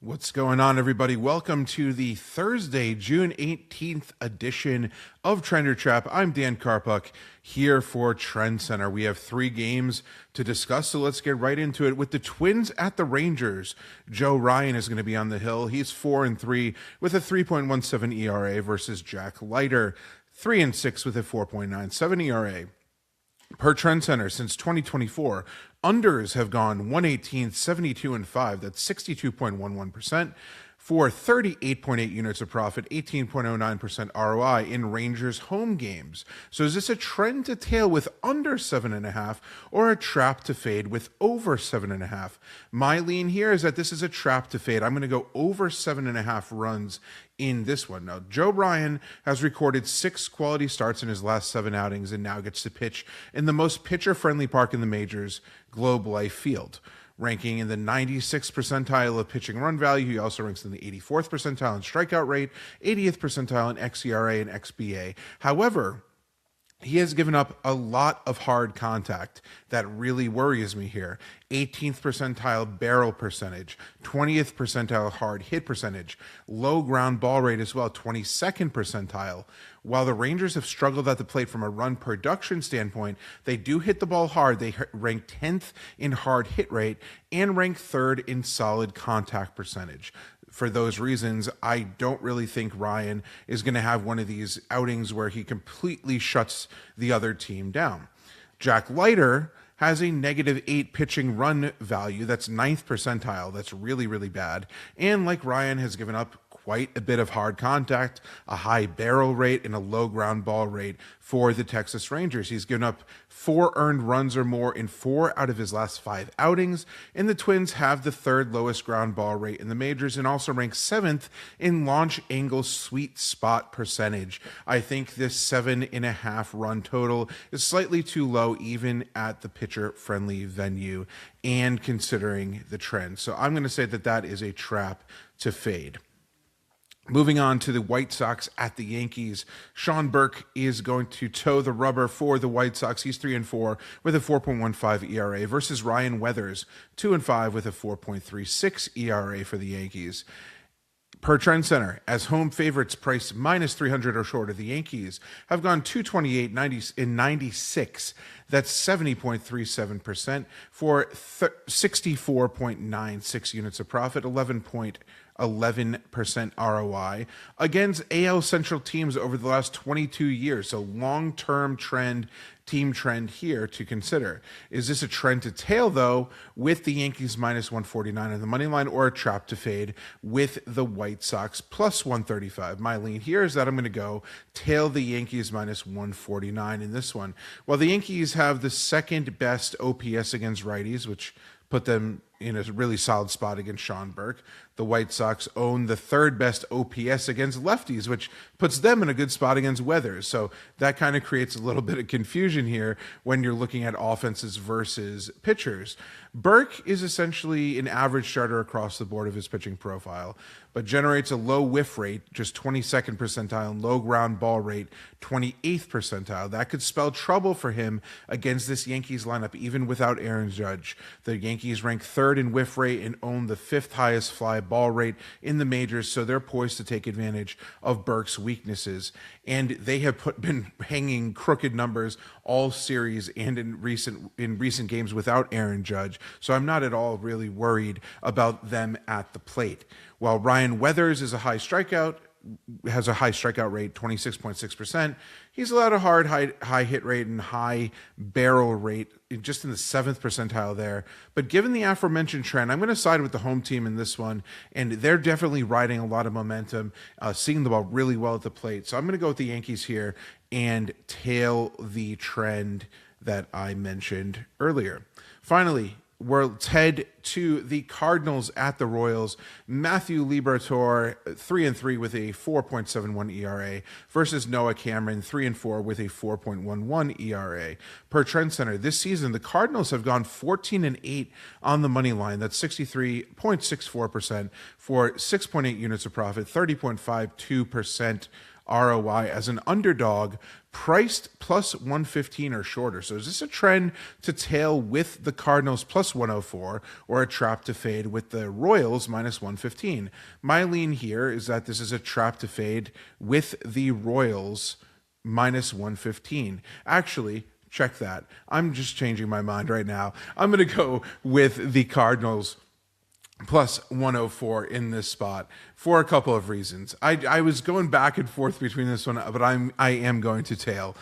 What's going on, everybody? Welcome to the Thursday, June 18th edition of Trender Trap. I'm Dan Karpuk here for TrendsCenter. We have three games to discuss, so let's get right into it. With the Twins at the Rangers, Joe Ryan is going to be on the hill. He's 4-3 with a 3.17 ERA versus Jack Leiter, 3-6 with a 4.97 ERA. Per TrendsCenter, since 2024, unders have gone 118, 72, and 5. That's 62.11% for 38.8 units of profit, 18.09% ROI in Rangers home games. So is this a trend to tail with under 7.5 or a trap to fade with over 7.5? My lean here is that this is a trap to fade. I'm going to go over 7.5 runs in this one. Now, Joe Ryan has recorded 6 quality starts in his last 7 outings and now gets to pitch in the most pitcher-friendly park in the majors, Globe Life Field. Ranking in the 96th percentile of pitching run value. He also ranks in the 84th percentile in strikeout rate, 80th percentile in xERA and xBA. However, he has given up a lot of hard contact. That really worries me here. 18th percentile barrel percentage, 20th percentile hard hit percentage, low ground ball rate as well, 22nd percentile. While the Rangers have struggled at the plate from a run production standpoint, they do hit the ball hard. They rank 10th in hard hit rate and rank 3rd in solid contact percentage. For those reasons, I don't really think Ryan is going to have one of these outings where he completely shuts the other team down. Jack Leiter has a -8 pitching run value. That's 9th percentile. That's really, really bad. And like Ryan, has given up quite a bit of hard contact, a high barrel rate, and a low ground ball rate for the Texas Rangers. He's given up 4 earned runs or more in 4 out of his last 5 outings, and the Twins have the 3rd lowest ground ball rate in the majors and also rank 7th in launch angle sweet spot percentage. I think this 7.5 run total is slightly too low even at the pitcher-friendly venue and considering the trend. So I'm going to say that that is a trap to fade. Moving on to the White Sox at the Yankees, Sean Burke is going to toe the rubber for the White Sox. He's 3-4 with a 4.15 ERA versus Ryan Weathers, 2-5 with a 4.36 ERA for the Yankees. Per TrendsCenter, as home favorites priced -300 or shorter, the Yankees have gone 228 96. That's 70.37% for 64.96 units of profit, 11% ROI against AL Central teams over the last 22 years. So long-term team trend here to consider. Is this a trend to tail, though, with the Yankees -149 on the money line, or a trap to fade with the White Sox +135? My lean here is that I'm going to go tail the Yankees -149 in this one. While the Yankees have the 2nd best OPS against righties, which put them in a really solid spot against Sean Burke, the White Sox own the 3rd best OPS against lefties, which puts them in a good spot against Weathers. So that kind of creates a little bit of confusion here when you're looking at offenses versus pitchers. Burke is essentially an average starter across the board of his pitching profile, but generates a low whiff rate, just 22nd percentile, and low ground ball rate, 28th percentile. That could spell trouble for him against this Yankees lineup, even without Aaron Judge. The Yankees rank 3rd in whiff rate and own the 5th highest fly ball rate in the majors, so they're poised to take advantage of Burke's weaknesses. And they have been hanging crooked numbers all series and in recent games without Aaron Judge, so I'm not at all really worried about them at the plate. While Ryan Weathers has a high strikeout rate, 26.6%. He's allowed a high hit rate and high barrel rate, just in the 7th percentile there. But given the aforementioned trend, I'm going to side with the home team in this one, and they're definitely riding a lot of momentum, seeing the ball really well at the plate. So I'm going to go with the Yankees here and tail the trend that I mentioned earlier. Finally, let's head to the Cardinals at the Royals. Matthew Liberatore, 3-3 with a 4.71 ERA versus Noah Cameron, 3-4 with a 4.11 ERA. Per TrendsCenter, this season, the Cardinals have gone 14-8 on the money line. That's 63.64% for 6.8 units of profit, 30.52% ROI as an underdog, priced plus 115 or shorter. So is this a trend to tail with the Cardinals plus 104, or a trap to fade with the Royals minus 115? My lean here is that this is a trap to fade with the Royals minus 115. Actually, check that. I'm just changing my mind right now. I'm going to go with the Cardinals plus 104 in this spot for a couple of reasons. I was going back and forth between this one, but I am going to tail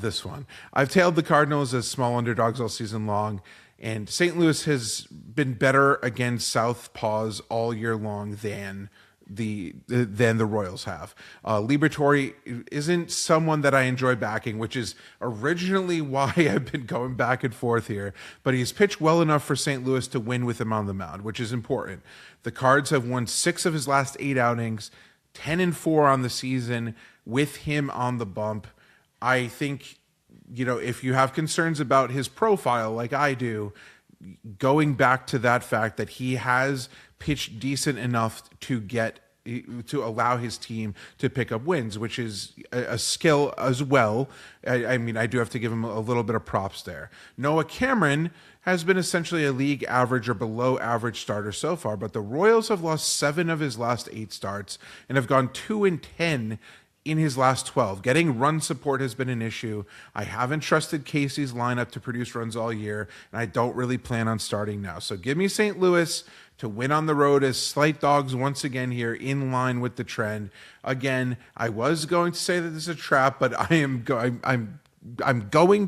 this one. I've tailed the Cardinals as small underdogs all season long, and St. Louis has been better against Southpaws all year long than the Royals have. Liberatore isn't someone that I enjoy backing, which is originally why I've been going back and forth here, but he's pitched well enough for St. Louis to win with him on the mound, which is important. The Cards have won 6 of his last 8 outings, 10-4 on the season with him on the bump. I think, if you have concerns about his profile like I do, going back to that fact that he has pitched decent enough to allow his team to pick up wins, which is a skill as well. I mean, I do have to give him a little bit of props there. Noah Cameron has been essentially a league average or below average starter so far, but the Royals have lost 7 of his last 8 starts and have gone 2-10 in his last 12. Getting run support has been an issue. I haven't trusted Casey's lineup to produce runs all year, and I don't really plan on starting now. So give me St. Louis to win on the road as slight dogs once again here, in line with the trend. Again, I was going to say that this is a trap, but I'm going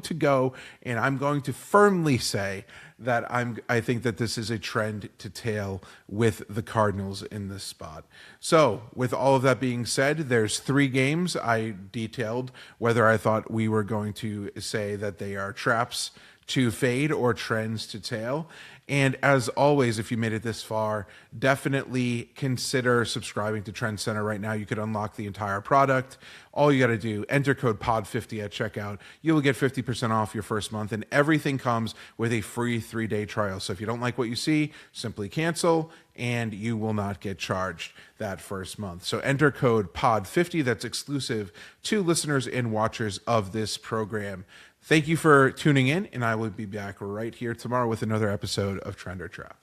to go, and I'm going to firmly say that I think that this is a trend to tail with the Cardinals in this spot. So with all of that being said, there's 3 games I detailed whether I thought we were going to say that they are traps to fade or trends to tail. And as always, if you made it this far, definitely consider subscribing to TrendsCenter right now. You could unlock the entire product. All you got to do, enter code POD50 at checkout. You will get 50% off your first month, and everything comes with a free 3-day trial. So if you don't like what you see, simply cancel, and you will not get charged that first month. So enter code POD50. That's exclusive to listeners and watchers of this program. Thank you for tuning in, and I will be back right here tomorrow with another episode of Trend or Trap.